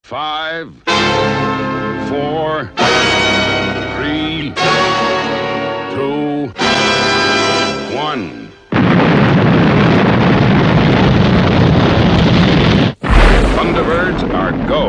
5, 4, 3, 2, 1. Thunderbirds are go.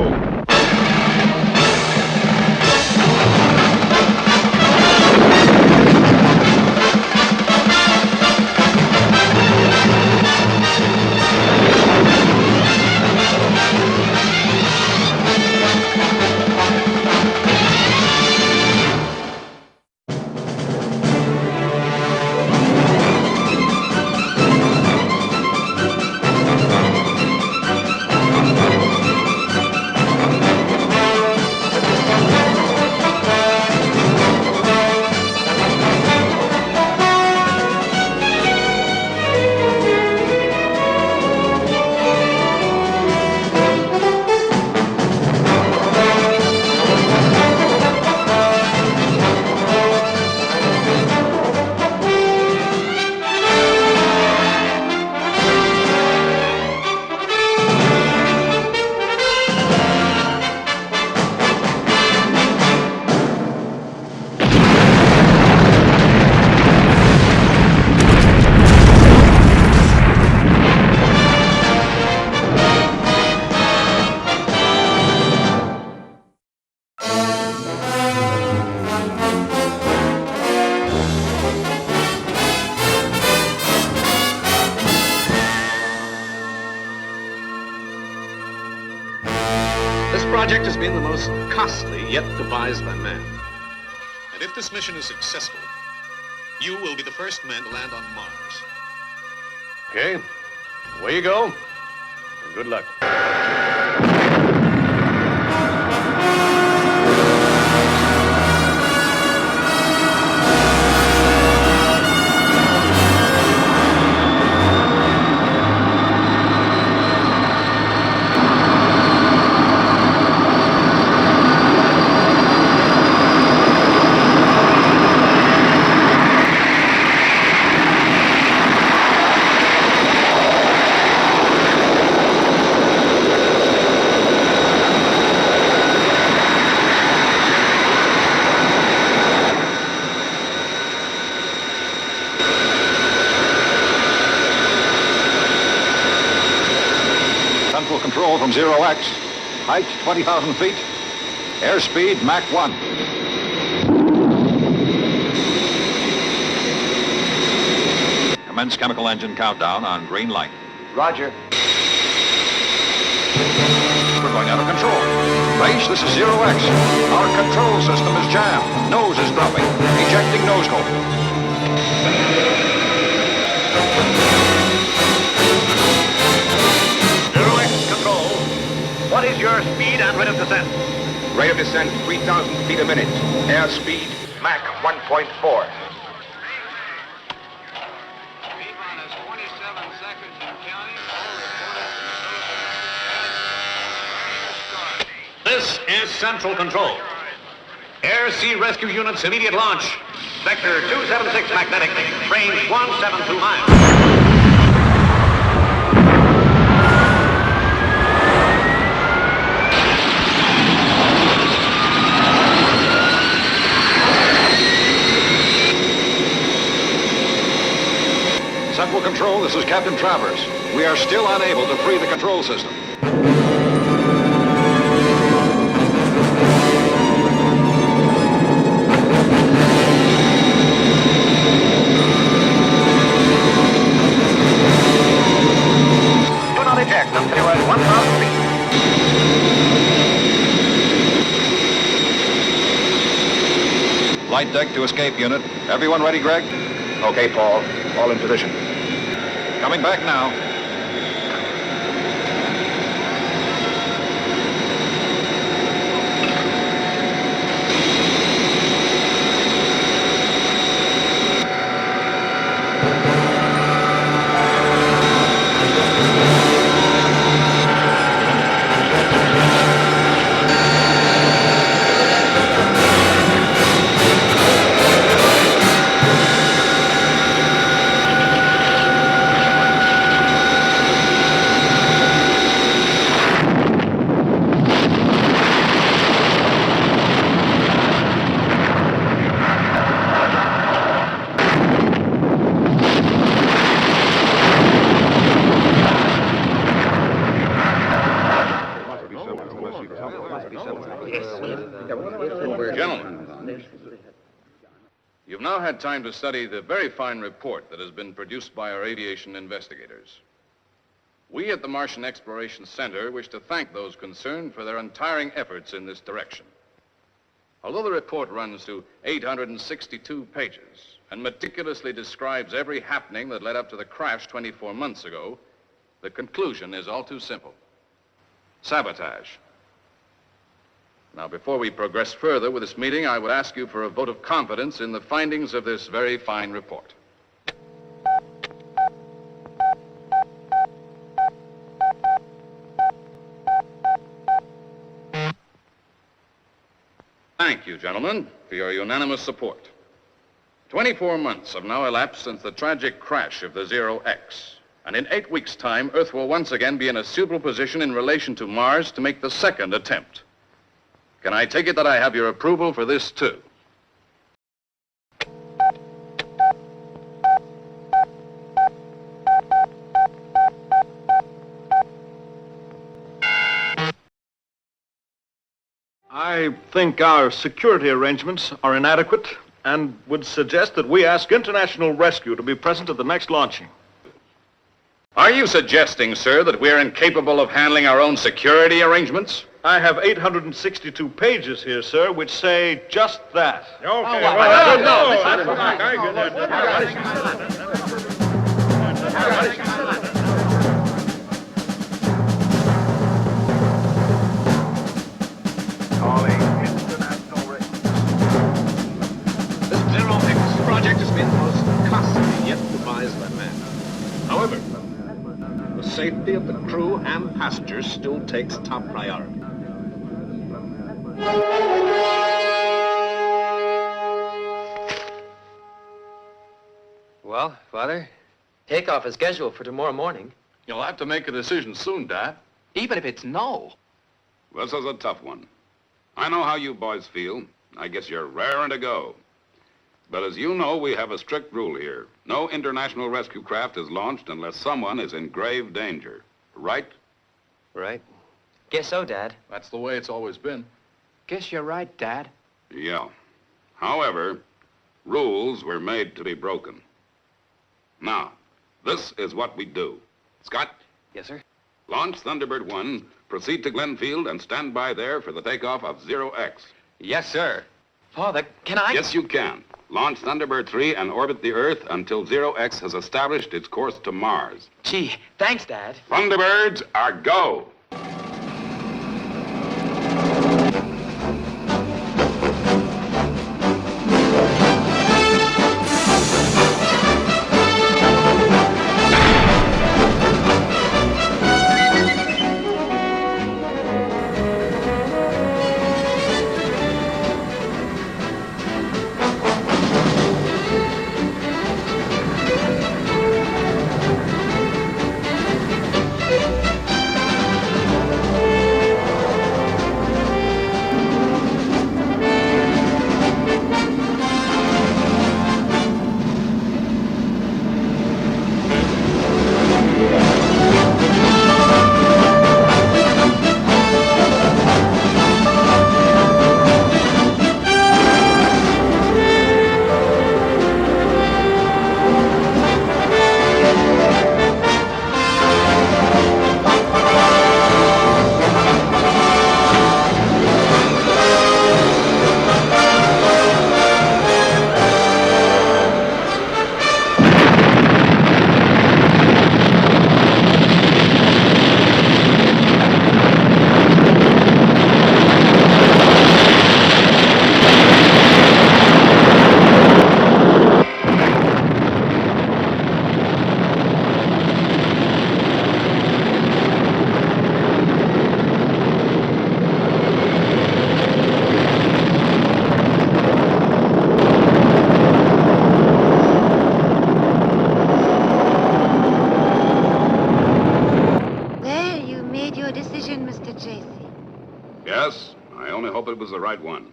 This project has been the most costly yet devised by man. And if this mission is successful, you will be the first men to land on Mars. Okay, away you go, and good luck. Central control from 0X. Height 20,000 feet. Airspeed Mach 1. Commence chemical engine countdown on green light. Roger. We're going out of control. Base, this is 0X. Our control system is jammed. Nose is dropping. Ejecting nose cone. What is your speed and rate of descent? Rate of descent 3,000 feet a minute. Airspeed Mach 1.4. This is Central Control. Air Sea Rescue Units immediate launch. Vector 276 magnetic, range 172 miles. Central control, this is Captain Travers. We are still unable to free the control system. Do not eject until you are at 1,000 feet. Light deck to escape unit. Everyone ready, Greg? Okay, Paul. All in position. Coming back now. You've now had time to study the very fine report that has been produced by our aviation investigators. We at the Martian Exploration Center wish to thank those concerned for their untiring efforts in this direction. Although the report runs to 862 pages and meticulously describes every happening that led up to the crash 24 months ago, the conclusion is all too simple. Sabotage. Now, before we progress further with this meeting, I would ask you for a vote of confidence in the findings of this very fine report. Thank you, gentlemen, for your unanimous support. 24 months have now elapsed since the tragic crash of the Zero X. And in 8 weeks' time, Earth will once again be in a suitable position in relation to Mars to make the second attempt. Can I take it that I have your approval for this, too? I think our security arrangements are inadequate and would suggest that we ask international rescue to be present at the next launching. Are you suggesting, sir, that we're incapable of handling our own security arrangements? I have 862 pages here, sir, which say just that. Calling international rescue. This Zero X project has been the most costly yet devised by man. However, the safety of the crew and passengers still takes top priority. Well, Father, takeoff is scheduled for tomorrow morning. You'll have to make a decision soon, Dad. Even if it's no. This is a tough one. I know how you boys feel. I guess you're raring to go. But as you know, we have a strict rule here. No international rescue craft is launched unless someone is in grave danger. Right? Right. Guess so, Dad. That's the way it's always been. Guess you're right, Dad. Yeah. However, rules were made to be broken. Now, this is what we do. Scott, Yes, sir. launch Thunderbird 1, proceed to Glenfield, and stand by there for the takeoff of Zero X. Yes, sir. Father, can I? Yes, you can. Launch Thunderbird 3 and orbit the Earth until Zero X has established its course to Mars. Gee, thanks, Dad. Thunderbirds are go! Yes, I only hope it was the right one.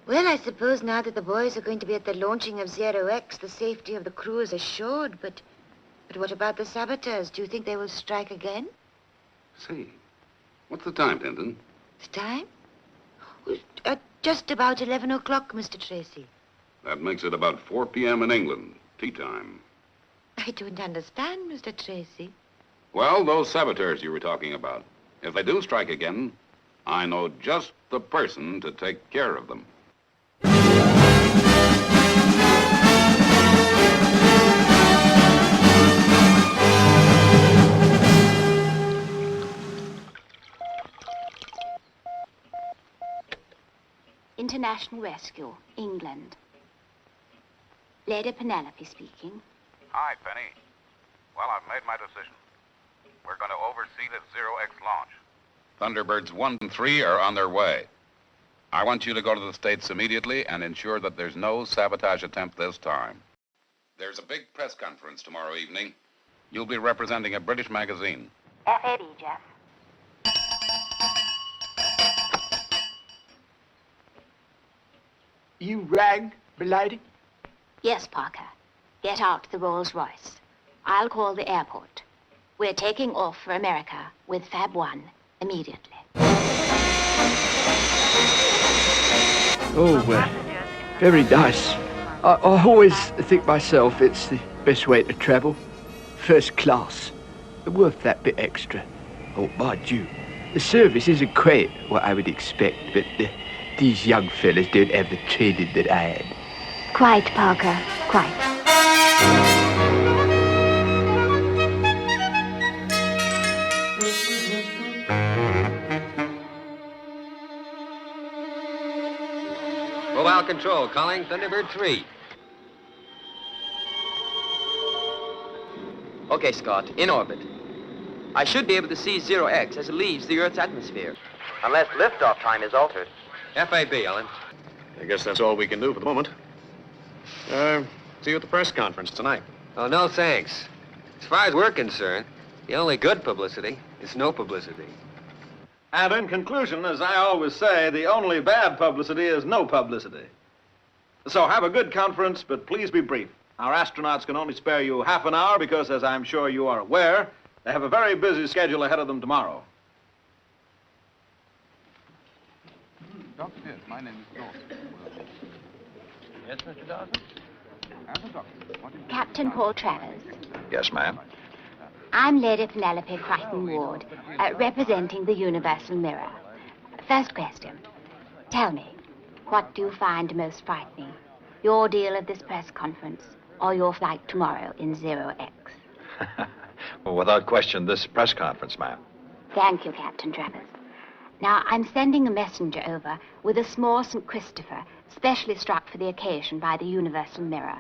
Well, I suppose now that the boys are going to be at the launching of Zero X, the safety of the crew is assured, but what about the saboteurs? Do you think they will strike again? Say, what's the time, Denton? The time? Well, just about 11 o'clock, Mr. Tracy. That makes it about 4 p.m. in England, tea time. I don't understand, Mr. Tracy. Well, those saboteurs you were talking about, if they do strike again, I know just the person to take care of them. International Rescue, England. Lady Penelope speaking. Hi, Penny. Well, I've made my decision. We're going to oversee this Zero-X launch. Thunderbirds 1 and 3 are on their way. I want you to go to the States immediately and ensure that there's no sabotage attempt this time. There's a big press conference tomorrow evening. You'll be representing a British magazine. FAB, Jeff. You rang, milady? Yes, Parker. Get out the Rolls-Royce. I'll call the airport. We're taking off for America with Fab 1 immediately. Oh, very nice. I always think myself it's the best way to travel. First class. Worth that bit extra. Oh, mind you, the service isn't quite what I would expect, but these young fellas don't have the training that I had. Quite, Parker, quite. Mobile control, calling Thunderbird 3. Okay, Scott, in orbit. I should be able to see Zero-X as it leaves the Earth's atmosphere. Unless liftoff time is altered. FAB, Ellen. I guess that's all we can do for the moment. See you at the press conference tonight. Oh, no thanks. As far as we're concerned, the only good publicity is no publicity. And in conclusion, as I always say, the only bad publicity is no publicity. So have a good conference, but please be brief. Our astronauts can only spare you half an hour because, as I'm sure you are aware, they have a very busy schedule ahead of them tomorrow. Doctor, yes, my name is Dawson. Yes, Mr. Dawson? As a doctor, what is... Captain Paul Travers. Yes, ma'am. I'm Lady Penelope Crichton Ward, representing the Universal Mirror. First question. Tell me, what do you find most frightening? Your deal at this press conference or your flight tomorrow in Zero-X? Well, without question, this press conference, ma'am. Thank you, Captain Travers. Now, I'm sending a messenger over with a small St. Christopher, specially struck for the occasion by the Universal Mirror.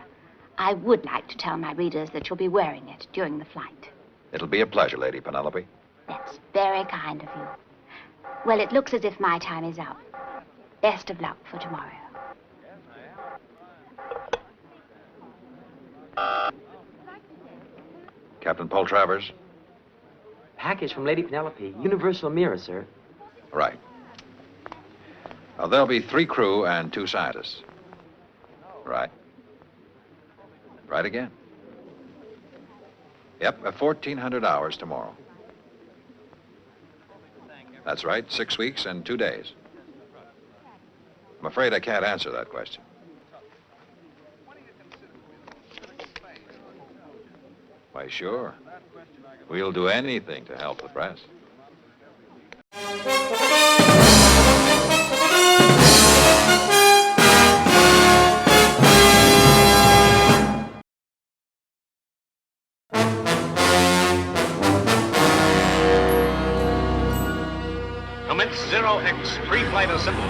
I would like to tell my readers that you'll be wearing it during the flight. It'll be a pleasure, Lady Penelope. That's very kind of you. Well, it looks as if my time is up. Best of luck for tomorrow. Captain Paul Travers? Package from Lady Penelope, Universal Mirror, sir. Right. Now, there'll be 3 crew and 2 scientists. Right. Right again. Yep, 1,400 hours tomorrow. That's right, 6 weeks and 2 days. I'm afraid I can't answer that question. Why, sure. We'll do anything to help the press. Commence Zero-X pre-flight assembly.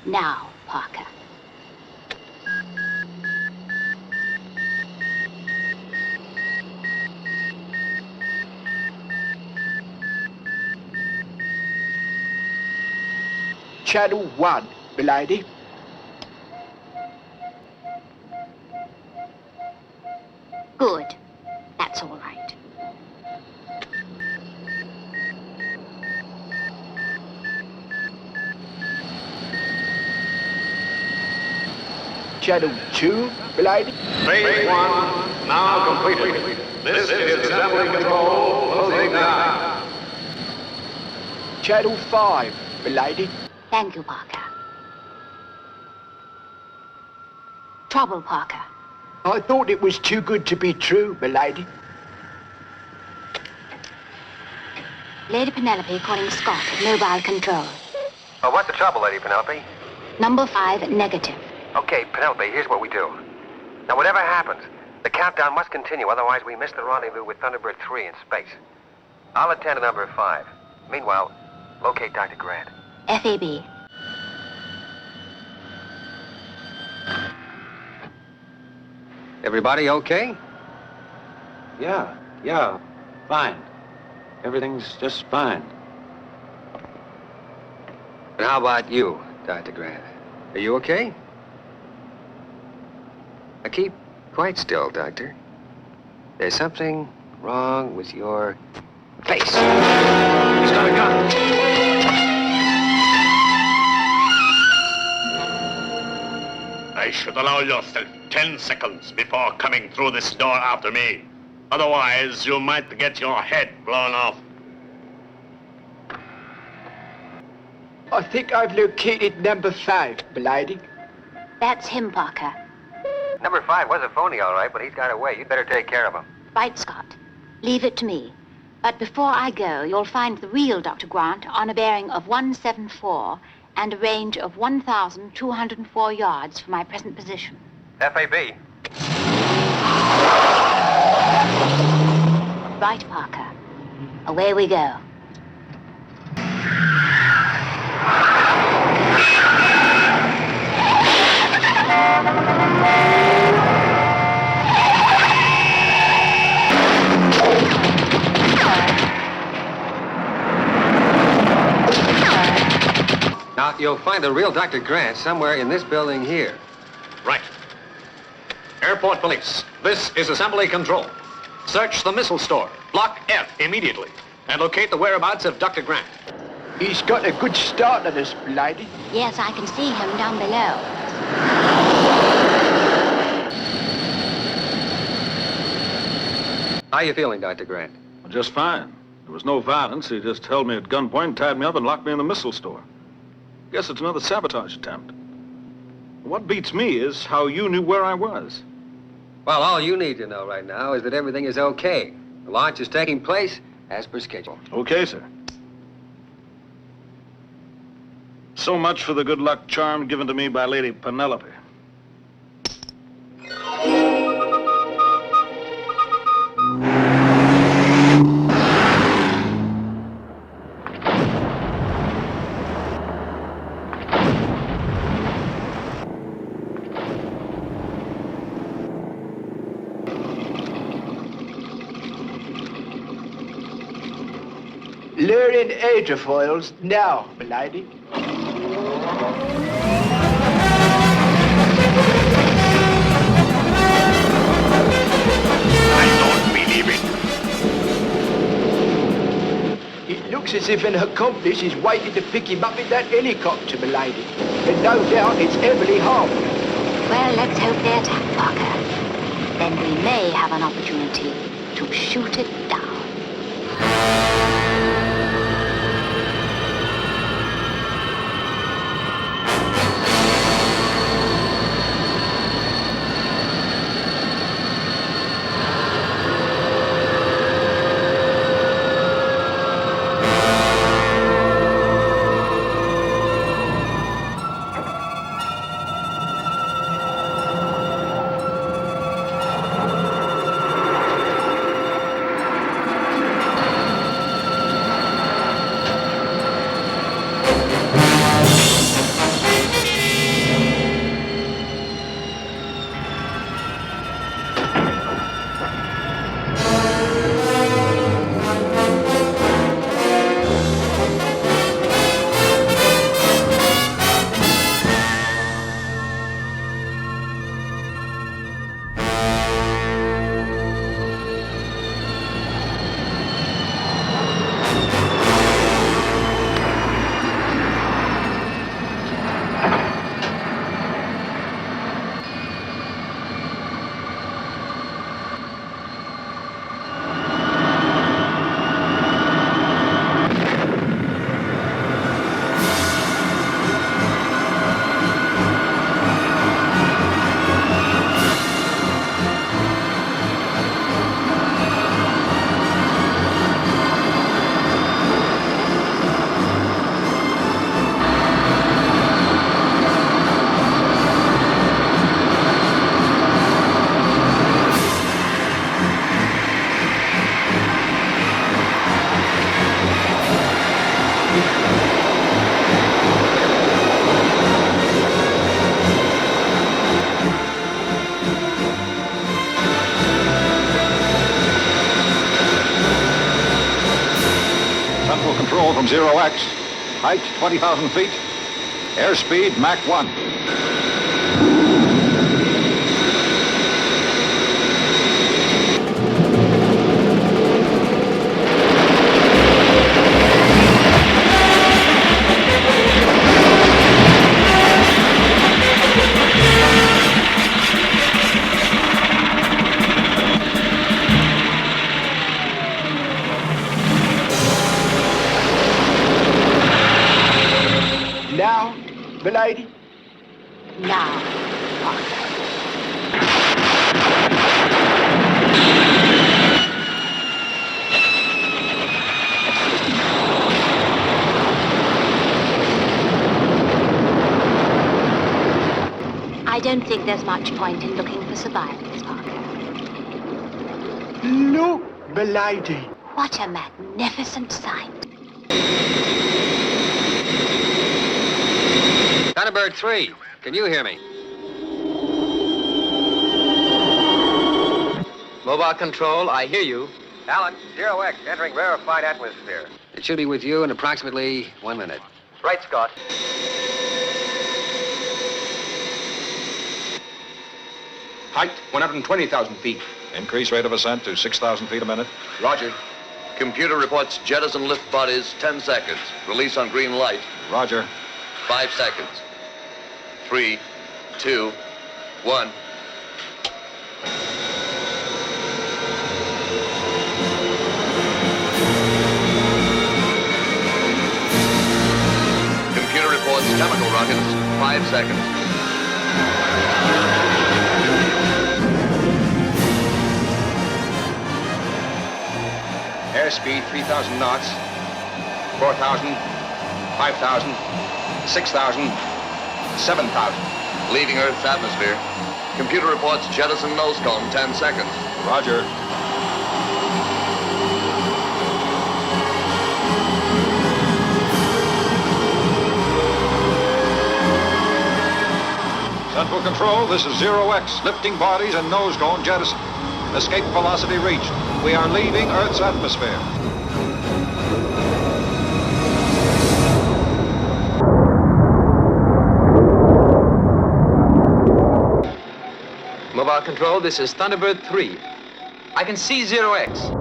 Now, Parker. Channel 1, milady. Good. That's all right. Channel 2, milady. Phase 1 now completed. This is assembly control closing down. Channel 5, milady. Thank you, Parker. Trouble, Parker. I thought it was too good to be true, milady. Lady Penelope calling Scott at mobile control. Well, what's the trouble, Lady Penelope? Number 5, negative. Okay, Penelope, here's what we do. Now, whatever happens, the countdown must continue, otherwise we miss the rendezvous with Thunderbird 3 in space. I'll attend to number 5. Meanwhile, locate Dr. Grant. FAB. Everybody okay? Yeah, fine. Everything's just fine. And how about you, Dr. Grant? Are you okay? Now keep quite still, Doctor. There's something wrong with your face. He's got a gun. I should allow yourself 10 seconds before coming through this door after me. Otherwise, you might get your head blown off. I think I've located number 5, milady. That's him, Parker. Number 5 was a phony, all right, but he's got away. You'd better take care of him. Right, Scott. Leave it to me. But before I go, you'll find the real Dr. Grant on a bearing of 174 and a range of 1,204 yards from my present position. FAB. Right, Parker. Away we go. Now, you'll find the real Dr. Grant somewhere in this building here. Right. Airport police, this is assembly control. Search the missile store, block F, immediately, and locate the whereabouts of Dr. Grant. He's got a good start on us, milady. Yes, I can see him down below. How you feeling, Dr. Grant? Just fine. There was no violence. He just held me at gunpoint, tied me up, and locked me in the missile store. Guess it's another sabotage attempt. What beats me is how you knew where I was. Well, all you need to know right now is that everything is okay. The launch is taking place as per schedule. Okay, sir. So much for the good luck charm given to me by Lady Penelope. Luring hydrofoils now, milady. I don't believe it. It looks as if an accomplice is waiting to pick him up in that helicopter, milady. And no doubt it's heavily harmed. Well, let's hope they attack, Parker. Then we may have an opportunity to shoot it down. on 0X. Height 20,000 feet. Airspeed Mach 1. Now, milady? Now, I don't think there's much point in looking for survivors, Parker. Look, milady. What a magnificent sight. Thunderbird 3, can you hear me? Mobile control, I hear you. Alan, 0X, entering rarefied atmosphere. It should be with you in approximately 1 minute. Right, Scott. Height 120,000 feet. Increase rate of ascent to 6,000 feet a minute. Roger. Computer reports jettison lift bodies 10 seconds. Release on green light. Roger. 5 seconds. 3, 2, 1. Computer reports chemical rockets, 5 seconds. Airspeed 3,000 knots. 4,000, 5,000, 6,000, 7,000. Leaving Earth's atmosphere. Computer reports jettison nose cone, 10 seconds. Roger. Central Control, this is 0X. Lifting bodies and nose cone jettison. Escape velocity reached. We are leaving Earth's atmosphere. Mobile control, this is Thunderbird 3. I can see 0X.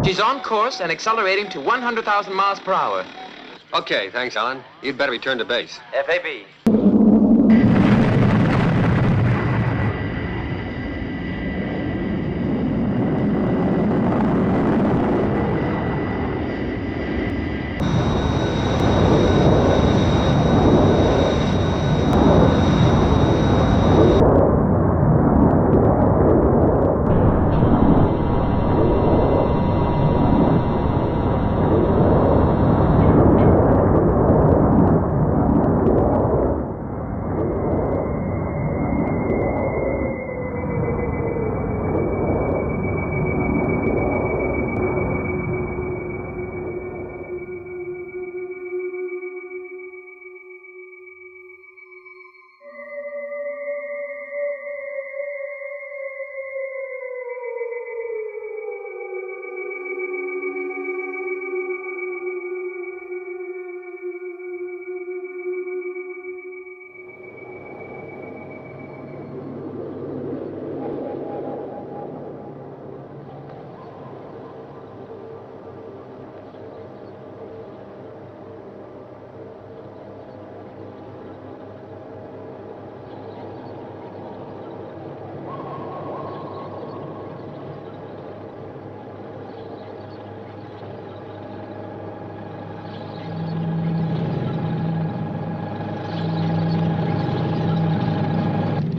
She's on course and accelerating to 100,000 miles per hour. Okay, thanks, Alan. You'd better return to base. FAB.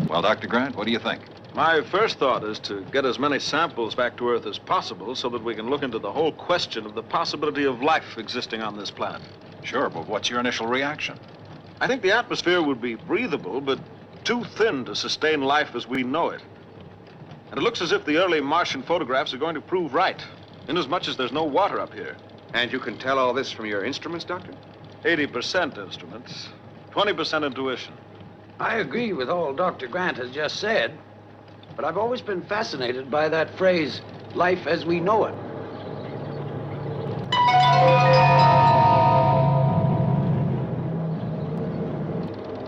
Well, Dr. Grant, what do you think? My first thought is to get as many samples back to Earth as possible so that we can look into the whole question of the possibility of life existing on this planet. Sure, but what's your initial reaction? I think the atmosphere would be breathable, but too thin to sustain life as we know it. And it looks as if the early Martian photographs are going to prove right, inasmuch as there's no water up here. And you can tell all this from your instruments, Doctor? 80% instruments, 20% intuition. I agree with all Dr. Grant has just said, but I've always been fascinated by that phrase, life as we know it.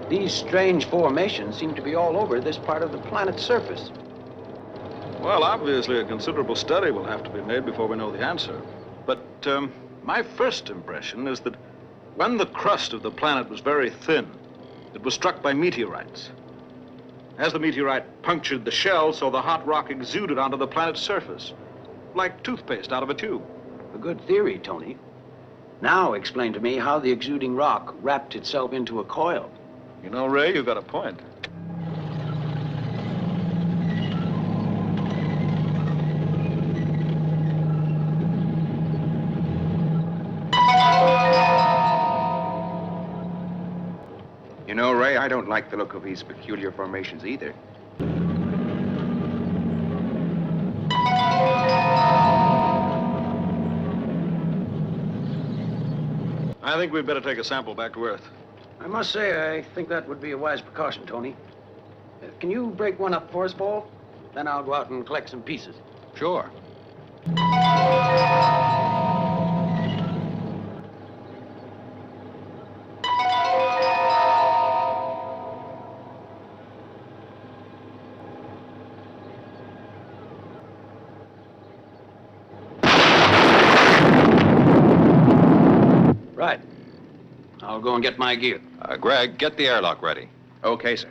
These strange formations seem to be all over this part of the planet's surface. Well, obviously a considerable study will have to be made before we know the answer. But my first impression is that when the crust of the planet was very thin, it was struck by meteorites. As the meteorite punctured the shell, so the hot rock exuded onto the planet's surface, like toothpaste out of a tube. A good theory, Tony. Now explain to me how the exuding rock wrapped itself into a coil. You know, Ray, you've got a point. You know, Ray, I don't like the look of these peculiar formations either. I think we'd better take a sample back to Earth. I must say, I think that would be a wise precaution, Tony. Can you break one up for us, Paul? Then I'll go out and collect some pieces. Sure. Right. I'll go and get my gear. Greg, get the airlock ready. Okay, sir.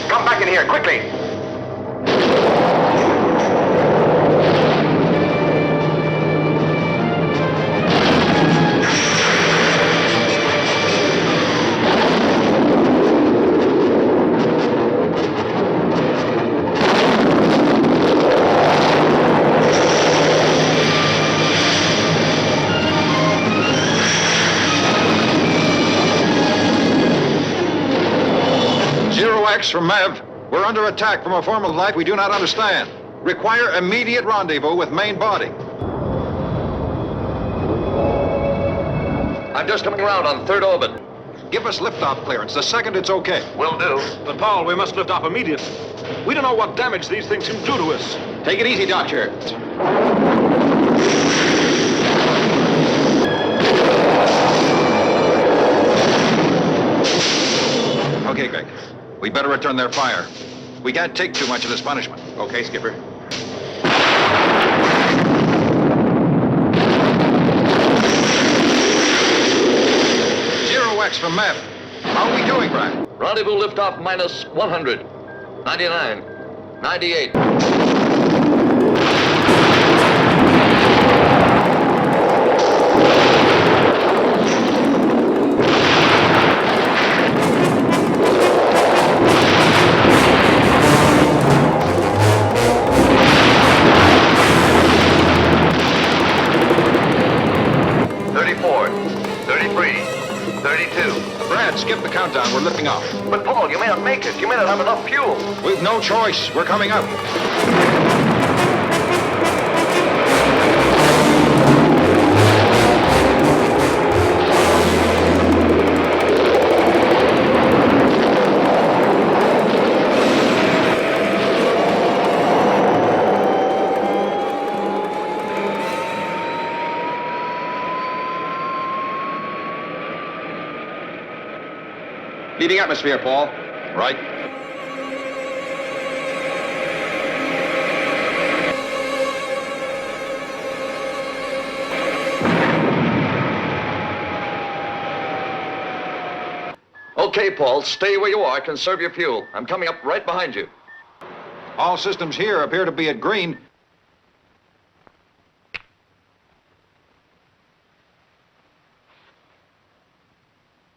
Come back in here, quickly! From Mev, we're under attack from a form of life we do not understand. Require immediate rendezvous with main body. I'm just coming around on third orbit. Give us liftoff clearance. The second it's okay. Will do. But, Paul, we must lift off immediately. We don't know what damage these things can do to us. Take it easy, Doctor. Okay, Greg. We better return their fire. We can't take too much of this punishment. Okay, Skipper. Zero X from Mev. How are we doing, Brad? Rendezvous liftoff minus 100. 99. 98. Skip the countdown. We're lifting off. But, Paul, you may not make it. You may not have enough fuel. We've no choice. We're coming up. Leaving atmosphere, Paul. Right. Okay, Paul, stay where you are. Conserve your fuel. I'm coming up right behind you. All systems here appear to be at green.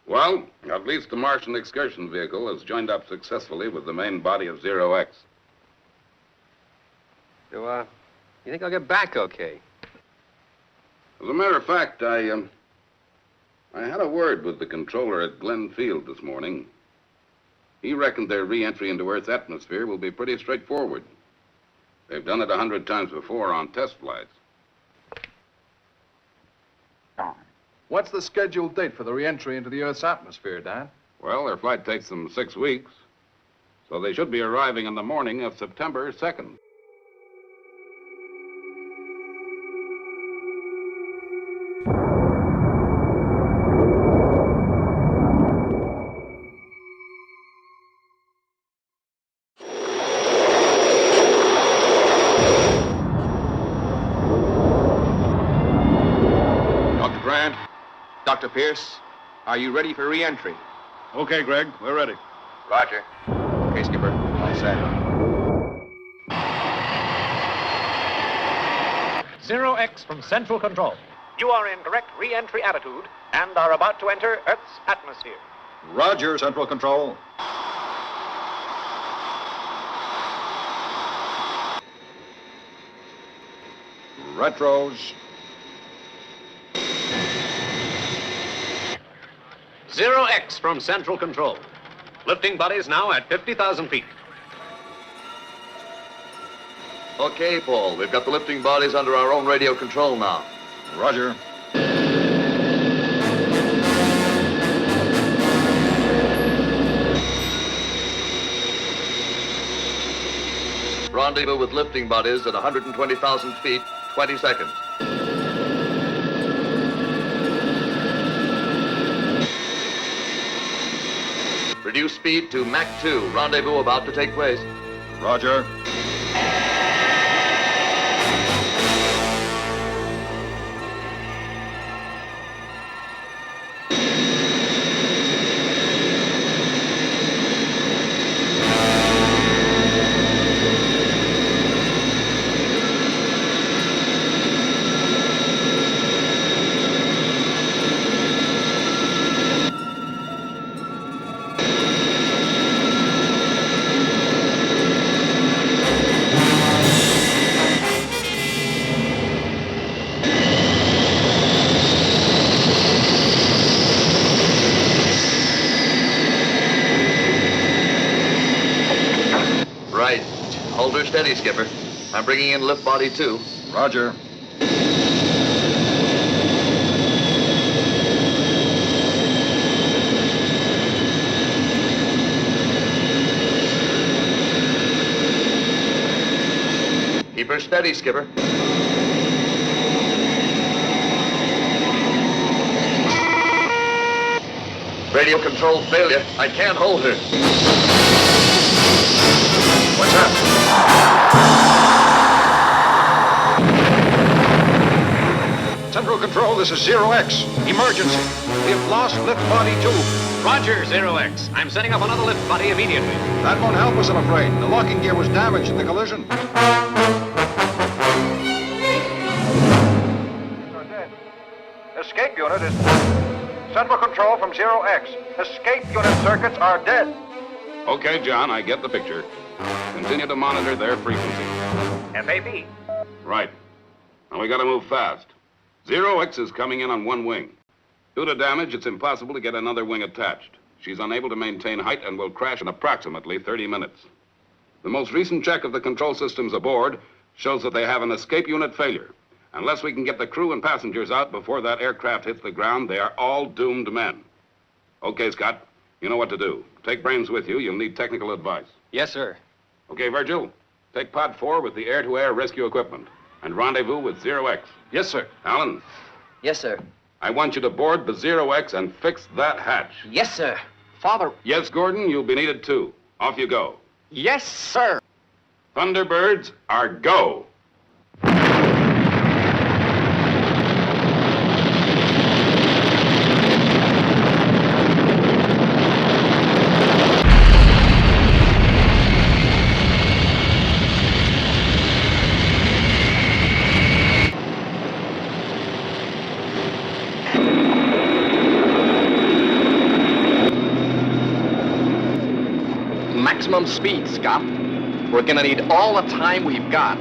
Well, at least the Martian excursion vehicle has joined up successfully with the main body of Zero X. So, you think I'll get back okay? As a matter of fact, I had a word with the controller at Glen Field this morning. He reckoned their re-entry into Earth's atmosphere will be pretty straightforward. They've done it 100 times before on test flights. What's the scheduled date for the re-entry into the Earth's atmosphere, Dan? Well, their flight takes them 6 weeks, so they should be arriving in the morning of September 2nd. Dr. Grant, Dr. Pierce, are you ready for re-entry? Okay, Greg, we're ready. Roger. Okay, Skipper. All set. Zero X from Central Control. You are in correct re-entry attitude and are about to enter Earth's atmosphere. Roger, Central Control. Retros. Zero X from Central Control. Lifting bodies now at 50,000 feet. Okay, Paul, we've got the lifting bodies under our own radio control now. Roger. Rendezvous with lifting bodies at 120,000 feet, 20 seconds. Reduce speed to Mach 2. Rendezvous about to take place. Roger. Right. Hold her steady, Skipper. I'm bringing in lift body 2. Roger. Keep her steady, Skipper. Radio control failure. I can't hold her. What's that? Central Control, this is Zero X. Emergency. We have lost lift body 2. Roger, Zero X. I'm setting up another lift body immediately. That won't help us, I'm afraid. The locking gear was damaged in the collision. Escape unit is... Central Control from Zero X. Escape unit circuits are dead. Okay, John, I get the picture. Continue to monitor their frequency. FAB. Right. Now we gotta move fast. Zero X is coming in on one wing. Due to damage, it's impossible to get another wing attached. She's unable to maintain height and will crash in approximately 30 minutes. The most recent check of the control systems aboard shows that they have an escape unit failure. Unless we can get the crew and passengers out before that aircraft hits the ground, they are all doomed men. Okay, Scott, you know what to do. Take Brains with you. You'll need technical advice. Yes, sir. Okay, Virgil, take Pod 4 with the air-to-air rescue equipment and rendezvous with Zero X. Yes, sir. Alan, Yes, sir. I want you to board the Zero X and fix that hatch. Yes, sir. Father. Yes, Gordon, you'll be needed too. Off you go. Yes, sir. Thunderbirds are go. speed, Scott. We're gonna need all the time we've got.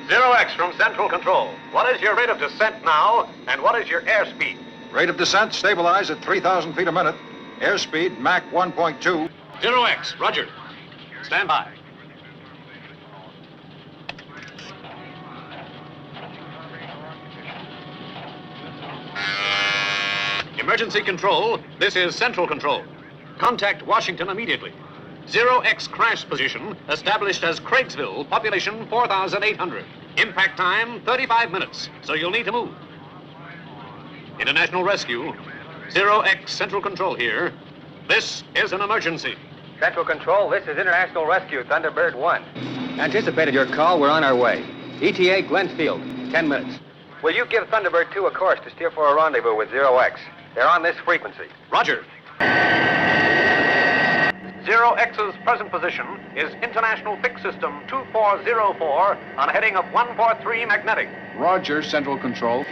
Zero X from Central Control. What is your rate of descent now, and what is your airspeed? Rate of descent stabilized at 3,000 feet a minute. Airspeed Mach 1.2. Zero X, roger. Stand by. Emergency control, this is Central Control. Contact Washington immediately. Zero X crash position established as Craigsville, population 4,800. Impact time 35 minutes, so you'll need to move. International Rescue, Zero X Central Control here. This is an emergency. Central Control, this is International Rescue, Thunderbird 1. Anticipated your call. We're on our way. ETA Glenfield, 10 minutes. Will you give Thunderbird 2 a course to steer for a rendezvous with Zero X? They're on this frequency. Roger. Zero X's present position is International Fix System 2404 on a heading of 143 magnetic. Roger, Central Control.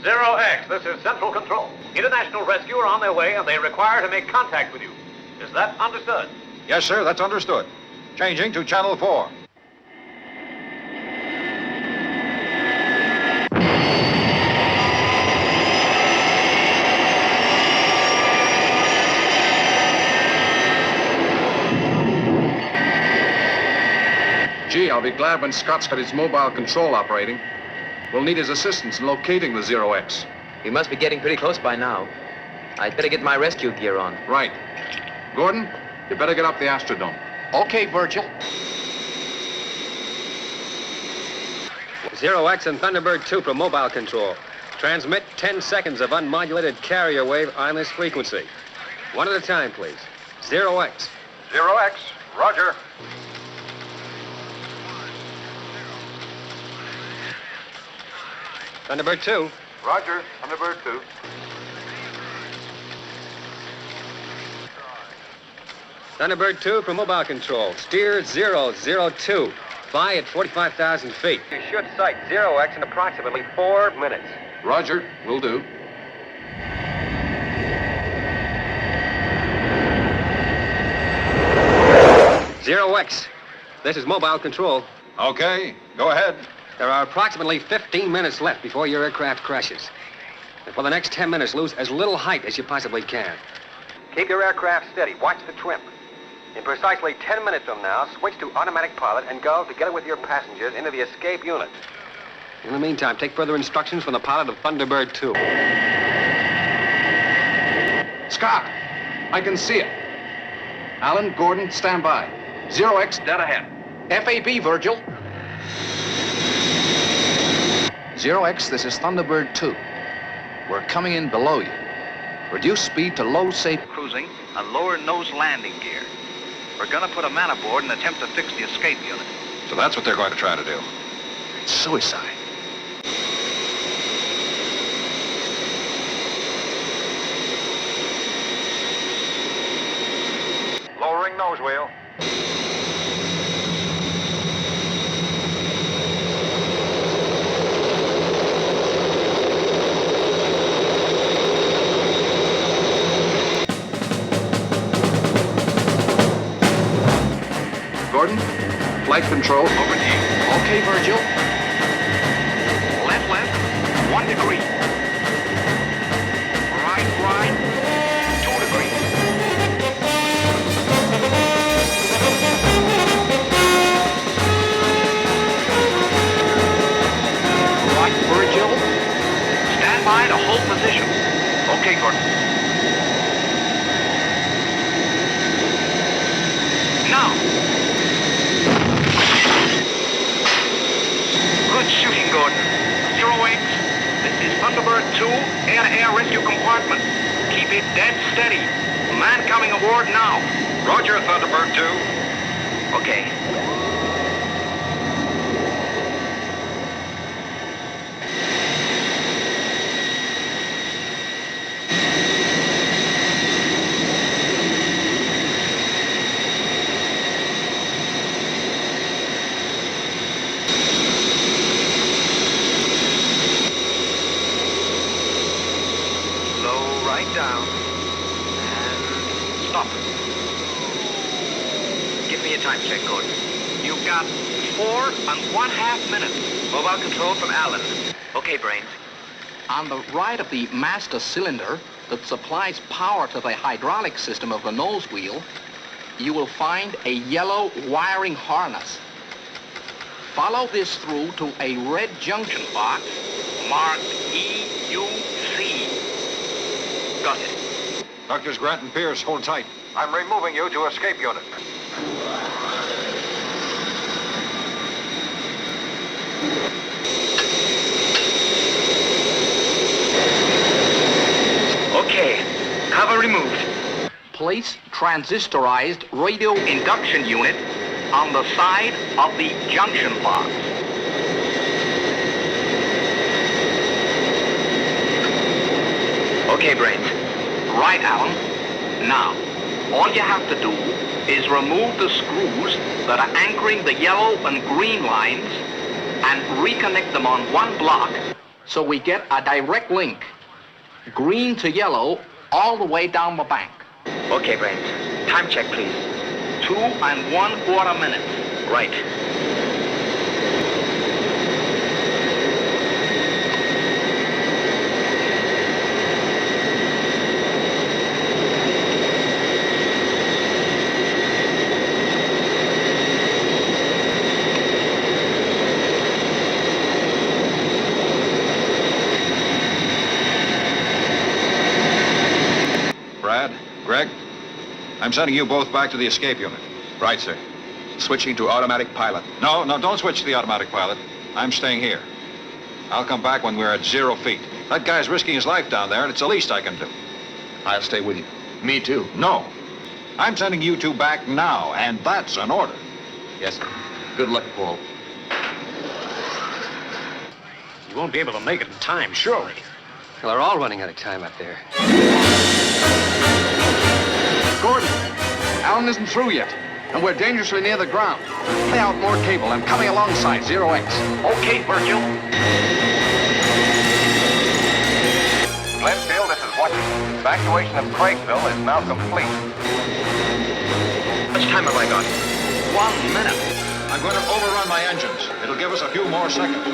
Zero X, this is Central Control. International Rescue are on their way and they require to make contact with you. Is that understood? Yes, sir, that's understood. Changing to Channel 4. Gee, I'll be glad when Scott's got his mobile control operating. We'll need his assistance in locating the Zero X. We must be getting pretty close by now. I'd better get my rescue gear on. Right. Gordon, you better get up the Astrodome. Okay, Virgil. Zero X and Thunderbird 2 from mobile control. Transmit 10 seconds of unmodulated carrier wave on this frequency. One at a time, please. Zero X. Zero X, roger. Thunderbird 2. Roger, Thunderbird 2. Thunderbird 2 from mobile control. Steer 002. Fly at 45,000 feet. You should sight Zero X in approximately 4 minutes. Roger, will do. Zero X. This is mobile control. Okay, go ahead. There are approximately 15 minutes left before your aircraft crashes. And for the next 10 minutes, lose as little height as you possibly can. Keep your aircraft steady. Watch the trim. In precisely 10 minutes from now, switch to automatic pilot and go together with your passengers into the escape unit. In the meantime, take further instructions from the pilot of Thunderbird 2. Scott, I can see it. Alan, Gordon, stand by. Zero X dead ahead. FAB, Virgil. Zero X, this is Thunderbird 2. We're coming in below you. Reduce speed to low safe cruising and lower nose landing gear. We're gonna put a man aboard and attempt to fix the escape unit. So that's what they're going to try to do. It's suicide. Lowering nose wheel. Gordon, flight control. Over to you. Okay, Virgil. Left, 1 degree. Right, 2 degrees. Right, Virgil. Stand by to hold position. Okay, Gordon. Now. Good shooting, Gordon. Zero X. This is Thunderbird 2, air-to-air rescue compartment. Keep it dead steady. Man coming aboard now. Roger, Thunderbird 2. Okay. down. And stop. Give me a time check, Gordon. You've got 4½ minutes. Mobile control from Alan. Okay, Brains. On the right of the master cylinder that supplies power to the hydraulic system of the nose wheel, you will find a yellow wiring harness. Follow this through to a red junction box marked EUC. Got it. Doctors Grant and Pierce, hold tight. I'm removing you to escape unit. Okay, cover removed. Place transistorized radio induction unit on the side of the junction box. Okay, Brains. Right, Alan. Now, all you have to do is remove the screws that are anchoring the yellow and green lines and reconnect them on one block. So we get a direct link, green to yellow, all the way down the bank. Okay, Brains. Time check, please. 2¼ minutes. Right. Brad, Greg, I'm sending you both back to the escape unit. Right, sir. Switching to automatic pilot. No, don't switch to the automatic pilot. I'm staying here. I'll come back when we're at 0 feet. That guy's risking his life down there, and it's the least I can do. I'll stay with you. Me too. No. I'm sending you two back now, and that's an order. Yes, sir. Good luck, Paul. You won't be able to make it in time, surely. Well, they're all running out of time up there. Gordon, Alan isn't through yet, and we're dangerously near the ground. Lay out more cable. I'm coming alongside 0X. Okay, Virgil. Glenfield, this is Washington. Evacuation of Craigsville is now complete. How much time have I got? 1 minute. I'm going to overrun my engines. It'll give us a few more seconds.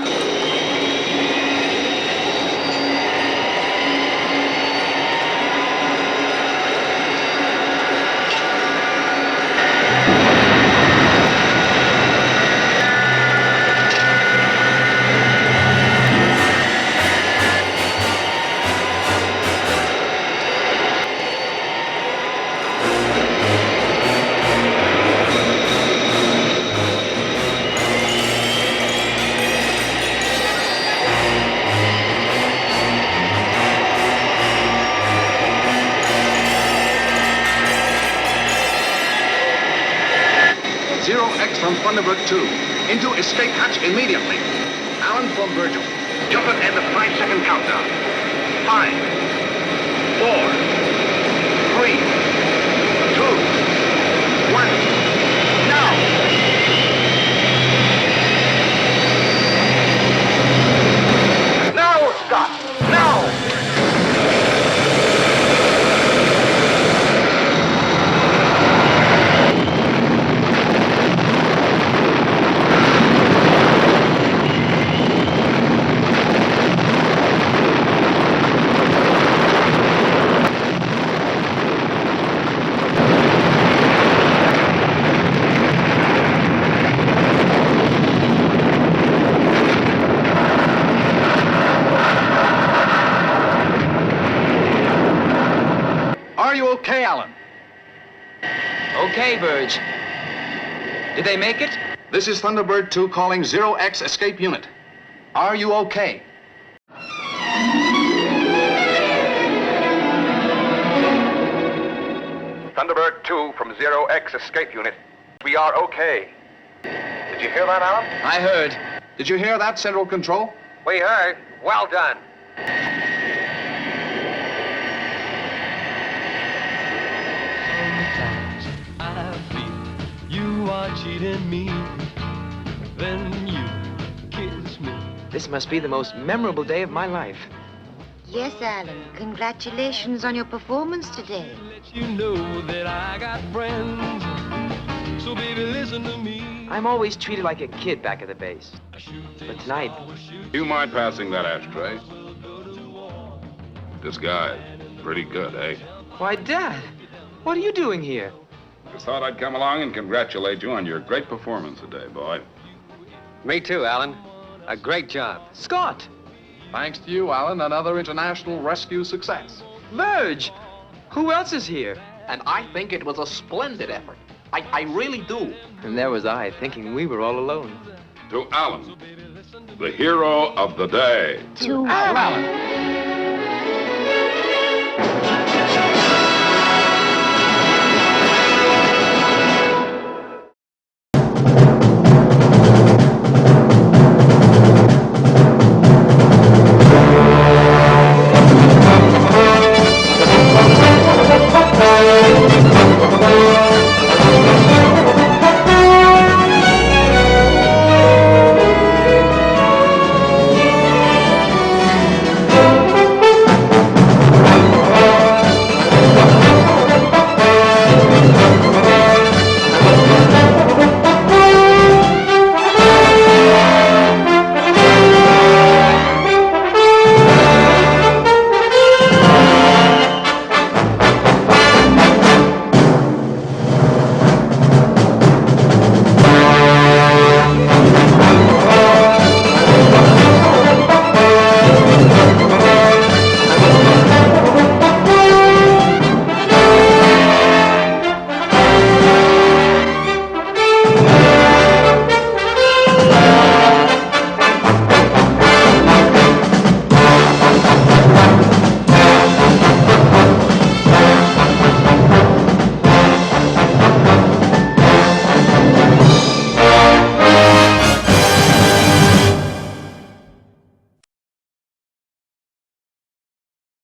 0X from Thunderbird 2. Into escape hatch immediately. Alan from Virgil. Jump and end the 5-second countdown. 5, 4, 3, 2, 1. Now! Now, Scott! Now! Are you okay, Alan? Okay, Burge. Did they make it? This is Thunderbird 2 calling 0X escape unit. Are you okay? Thunderbird 2 from 0X escape unit. We are okay. Did you hear that, Alan? I heard. Did you hear that, Central Control? We heard. Well done. Sometimes I feel you are cheating me. Then you kiss me. This must be the most memorable day of my life. Yes, Alan. Congratulations on your performance today. You know that I got friends. So baby, listen to me. I'm always treated like a kid back at the base. But tonight... Do you mind passing that ashtray? This guy, pretty good, eh? Why, Dad, what are you doing here? Just thought I'd come along and congratulate you on your great performance today, boy. Me too, Alan. A great job. Scott! Thanks to you, Alan, another international rescue success. Verge! Who else is here? And I think it was a splendid effort. I really do. And there was I, thinking we were all alone. To Alan, the hero of the day. To Alan.